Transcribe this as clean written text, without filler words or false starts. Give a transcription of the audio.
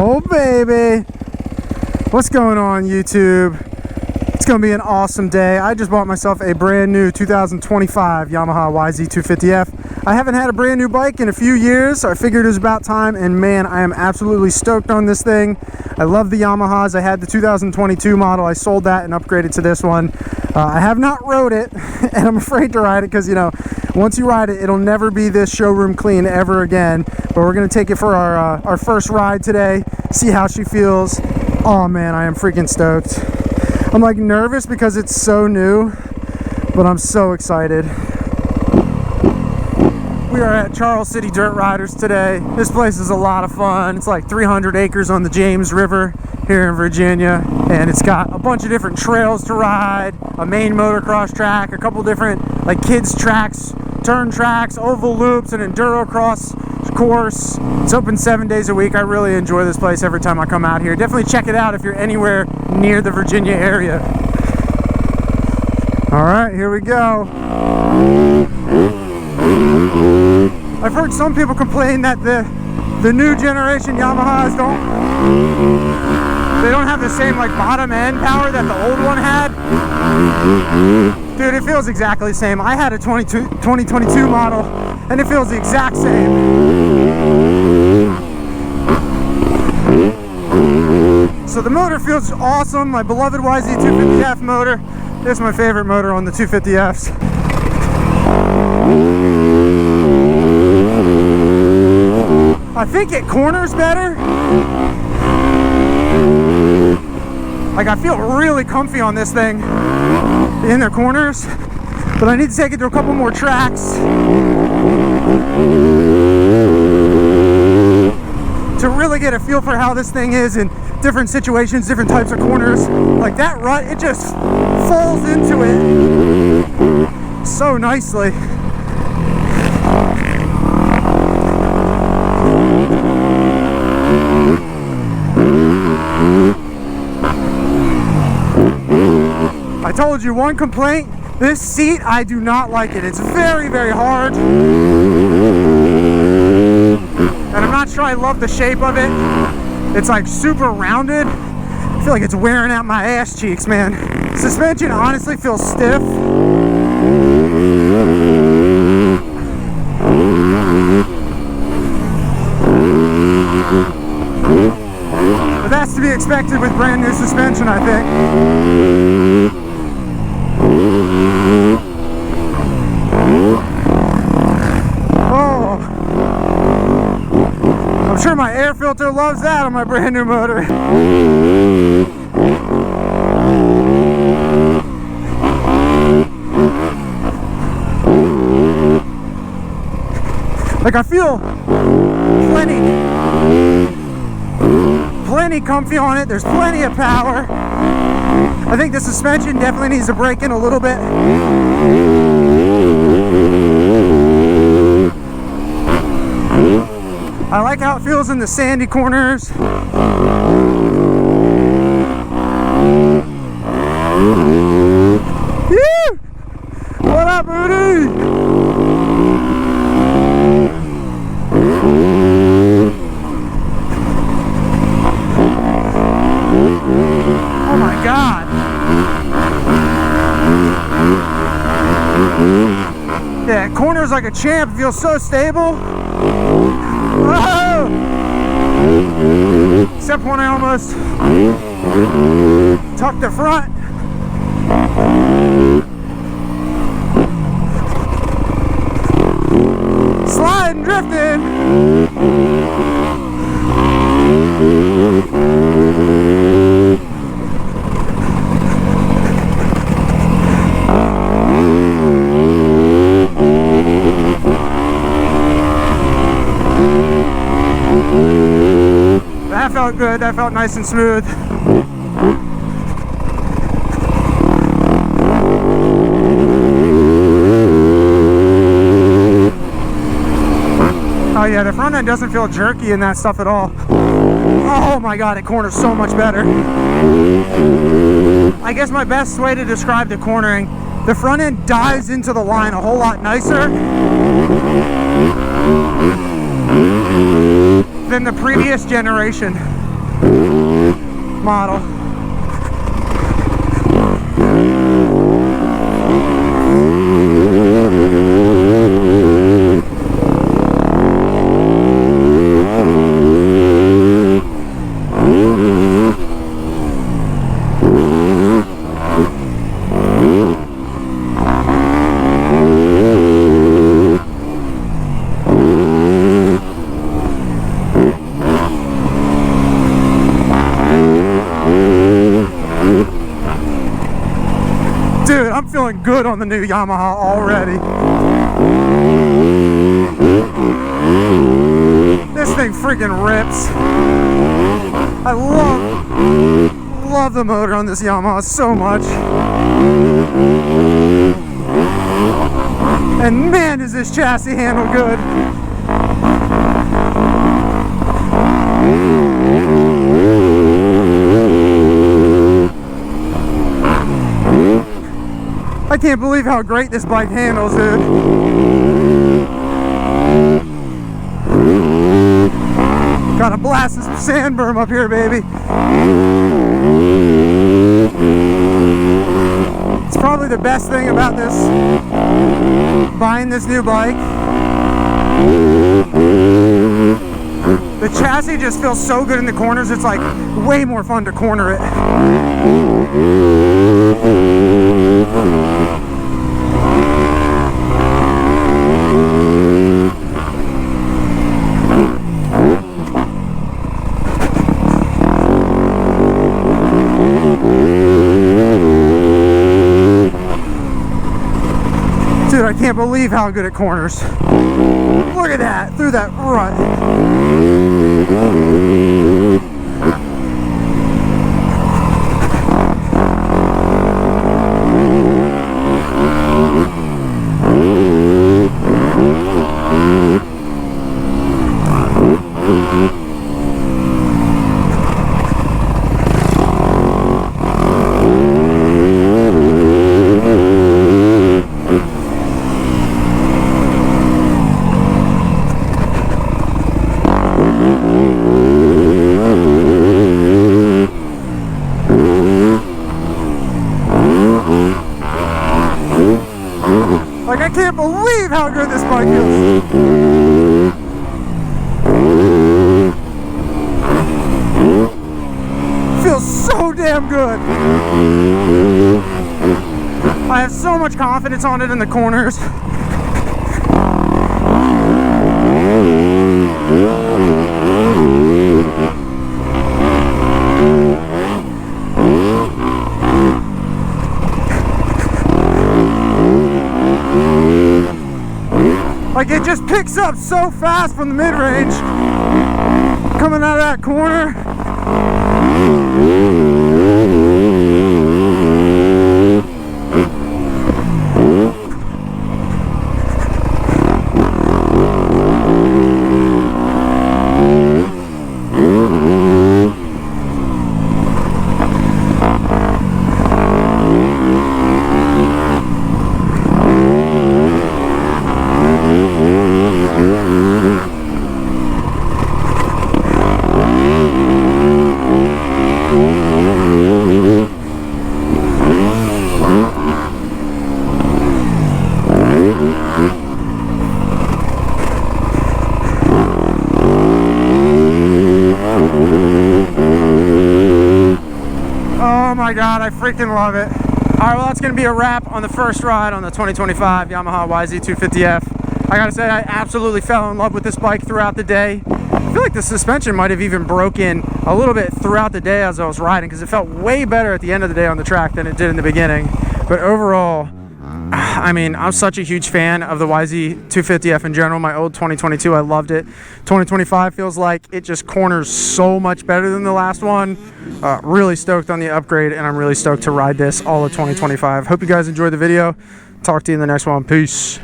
Oh baby, what's going on YouTube? It's gonna be an awesome day. I just bought myself a brand new 2025 Yamaha YZ250F. I haven't had a brand new bike in a few years, so I figured it was about time, and man, I am absolutely stoked on this thing. I love the Yamahas. I had the 2022 model. I sold that and upgraded to this one. I have not rode it and I'm afraid to ride it because, you know, once you ride it, it'll never be this showroom clean ever again. But we're gonna take it for our first ride today, see how she feels. Oh man, I am freaking stoked. I'm like nervous because it's so new, but I'm so excited. We are at Charles City Dirt Riders today. This place is a lot of fun. It's like 300 acres on the James River here in Virginia, and it's got a bunch of different trails to ride, a main motocross track, a couple different like kids tracks, turn tracks, oval loops, an enduro cross course. It's open 7 days a week. I really enjoy this place every time I come out here. Definitely check it out if you're anywhere near the Virginia area. All right, here we go. I've heard some people complain that the new generation Yamahas don't have the same like bottom end power that the old one had. Dude, it feels exactly the same. I had a 2022 model and it feels the exact same. So the motor feels awesome. My beloved YZ250F motor. This is my favorite motor on the 250Fs. I think it corners better. Like, I feel really comfy on this thing in the corners, but I need to take it to a couple more tracks to really get a feel for how this thing is in different situations, different types of corners. Like that rut, it just falls into it so nicely. I told you one complaint, this seat, I do not like it. It's very, very hard. And I'm not sure I love the shape of it. It's like super rounded. I feel like it's wearing out my ass cheeks, man. Suspension honestly feels stiff. But that's to be expected with brand new suspension, I think. Oh, I'm sure my air filter loves that on my brand new motor. Like, I feel plenty comfy on it. There's plenty of power. I think the suspension definitely needs to break in a little bit. I like how it feels in the sandy corners. Woo! What up, Booty? Oh my God. Yeah, corners like a champ, feels so stable. Oh! Except when I almost tucked the front. Sliding, drifting. That felt good. That felt nice and smooth. Oh yeah, the front end doesn't feel jerky in that stuff at all. Oh my God, it corners so much better. I guess my best way to describe the cornering, the front end dives into the line a whole lot nicer than the previous generation. model. Dude, I'm feeling good on the new Yamaha already. This thing freaking rips. I love the motor on this Yamaha so much. And man, does this chassis handle good. I can't believe how great this bike handles, dude. Gotta blast some sand berm up here, baby. It's probably the best thing about this, buying this new bike. The chassis just feels so good in the corners, it's like way more fun to corner it. Dude, I can't believe how good it corners. Look at that, through that rut. Like, I can't believe how good this bike is. Feels so damn good. I have so much confidence on it in the corners. Like, it just picks up so fast from the mid-range coming out of that corner. Oh my god, I freaking love it. Alright, well, that's going to be a wrap on the first ride on the 2025 Yamaha YZ250F. I gotta say, I absolutely fell in love with this bike throughout the day. I feel like the suspension might have even broken a little bit throughout the day as I was riding, because it felt way better at the end of the day on the track than it did in the beginning. But overall, I mean, I'm such a huge fan of the YZ250F in general. My old 2022, I loved it. 2025 feels like it just corners so much better than the last one. Really stoked on the upgrade, and I'm really stoked to ride this all of 2025. Hope you guys enjoyed the video. Talk to you in the next one. Peace.